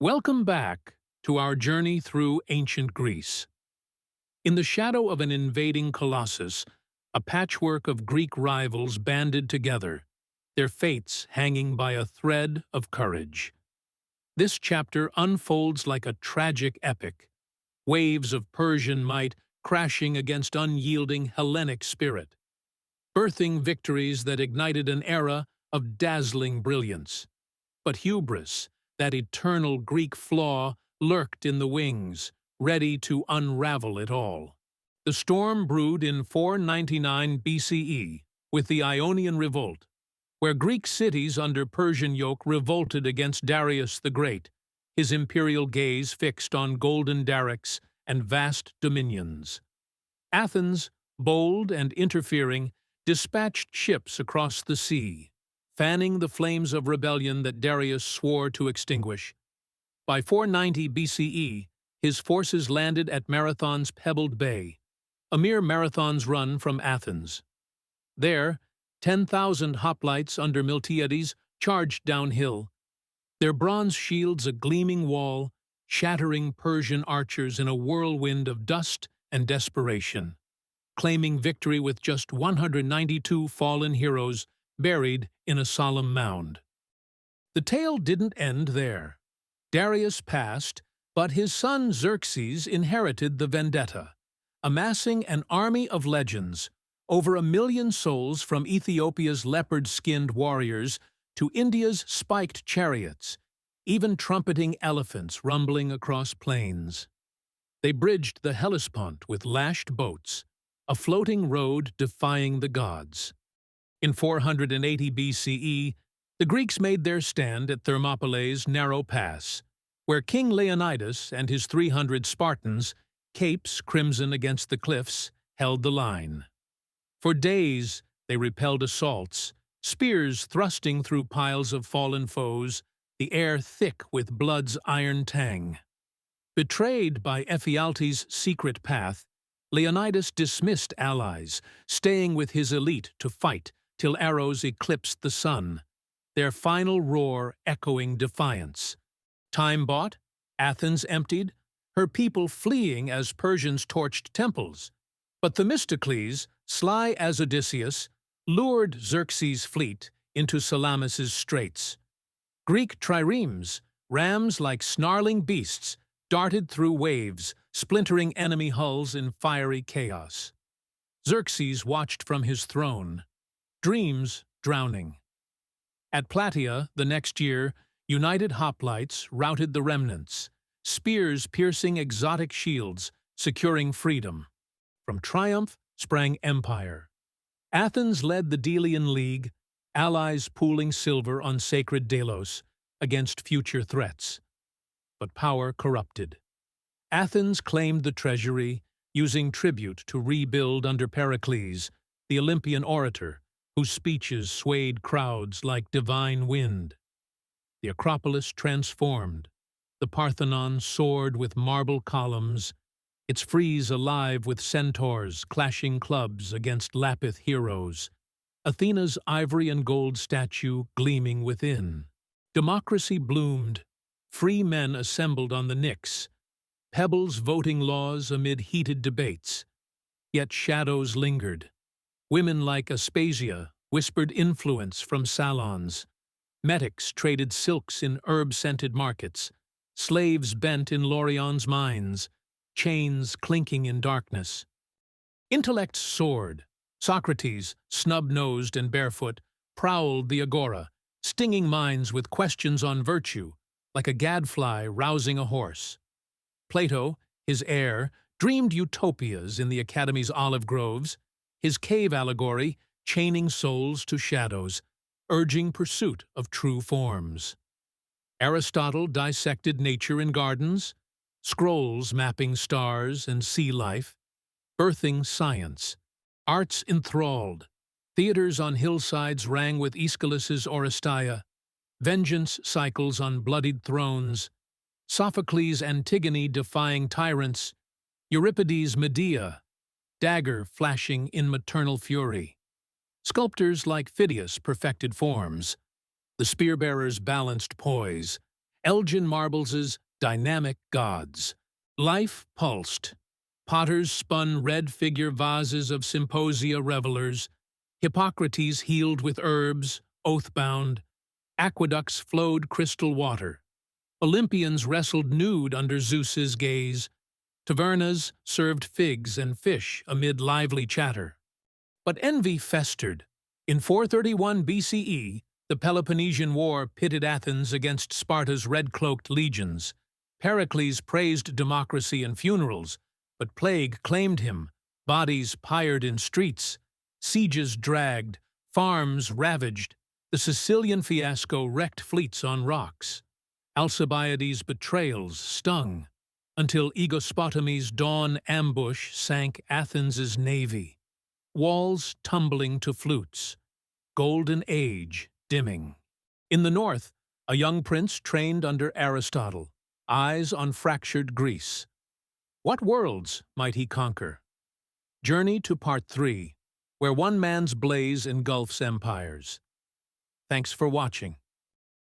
Welcome back to our journey through ancient Greece. In the shadow of an invading colossus, a patchwork of Greek rivals banded together, their fates hanging by a thread of courage. This chapter unfolds like a tragic epic, waves of Persian might crashing against unyielding Hellenic spirit, birthing victories that ignited an era of dazzling brilliance. But hubris, that eternal Greek flaw, lurked in the wings, ready to unravel it all. The storm brewed in 499 BCE with the Ionian Revolt, where Greek cities under Persian yoke revolted against Darius the Great, his imperial gaze fixed on golden Darics and vast dominions. Athens, bold and interfering, dispatched ships across the sea, fanning the flames of rebellion that Darius swore to extinguish. By 490 BCE, his forces landed at Marathon's pebbled bay, a mere marathon's run from Athens. There, 10,000 hoplites under Miltiades charged downhill, their bronze shields a gleaming wall, shattering Persian archers in a whirlwind of dust and desperation, claiming victory with just 192 fallen heroes buried in a solemn mound. The tale didn't end there. Darius passed, but his son Xerxes inherited the vendetta, amassing an army of legends, over 1 million souls from Ethiopia's leopard-skinned warriors to India's spiked chariots, even trumpeting elephants rumbling across plains. They bridged the Hellespont with lashed boats, a floating road defying the gods. In 480 BCE, the Greeks made their stand at Thermopylae's narrow pass, where King Leonidas and his 300 Spartans, capes crimson against the cliffs, held the line. For days they repelled assaults, spears thrusting through piles of fallen foes, the air thick with blood's iron tang. Betrayed by Ephialtes' secret path, Leonidas dismissed allies, staying with his elite to fight till arrows eclipsed the sun, their final roar echoing defiance. Time bought, Athens emptied, her people fleeing as Persians torched temples. But Themistocles, sly as Odysseus, lured Xerxes' fleet into Salamis's straits. Greek triremes, rams like snarling beasts, darted through waves, splintering enemy hulls in fiery chaos. Xerxes watched from his throne, dreams drowning. At Plataea, the next year, united hoplites routed the remnants, spears piercing exotic shields, securing freedom. From triumph sprang empire. Athens led the Delian League, allies pooling silver on sacred Delos against future threats. But power corrupted. Athens claimed the treasury, using tribute to rebuild under Pericles, the Olympian orator, whose speeches swayed crowds like divine wind. The Acropolis transformed, the Parthenon soared with marble columns, its frieze alive with centaurs clashing clubs against Lapith heroes, Athena's ivory and gold statue gleaming within. Democracy bloomed, free men assembled on the Pnyx, pebbles voting laws amid heated debates. Yet shadows lingered. Women like Aspasia whispered influence from salons. Metics traded silks in herb-scented markets. Slaves bent in Laurion's mines, chains clinking in darkness. Intellect soared. Socrates, snub-nosed and barefoot, prowled the agora, stinging minds with questions on virtue, like a gadfly rousing a horse. Plato, his heir, dreamed utopias in the Academy's olive groves, his cave allegory chaining souls to shadows, urging pursuit of true forms. Aristotle dissected nature in gardens, scrolls mapping stars and sea life, birthing science. Arts enthralled. Theaters on hillsides rang with Aeschylus's Oresteia, vengeance cycles on bloodied thrones, Sophocles' Antigone defying tyrants, Euripides' Medea, dagger flashing in maternal fury. Sculptors like Phidias perfected forms, the spear-bearer's balanced poise, Elgin Marbles's dynamic gods. Life pulsed. Potters spun red figure vases of symposia revelers. Hippocrates healed with herbs, oath-bound. Aqueducts flowed crystal water. Olympians wrestled nude under Zeus's gaze. Tavernas served figs and fish amid lively chatter. But envy festered. In 431 BCE, the Peloponnesian War pitted Athens against Sparta's red-cloaked legions. Pericles praised democracy and funerals, but plague claimed him. Bodies pyred in streets, sieges dragged, farms ravaged. The Sicilian fiasco wrecked fleets on rocks. Alcibiades' betrayals stung, until Aegospotami's dawn ambush sank Athens' navy. Walls tumbling to flutes. Golden Age dimming. In the north, a young prince trained under Aristotle, eyes on fractured Greece. What worlds might he conquer? Journey to Part 3, where one man's blaze engulfs empires. Thanks for watching.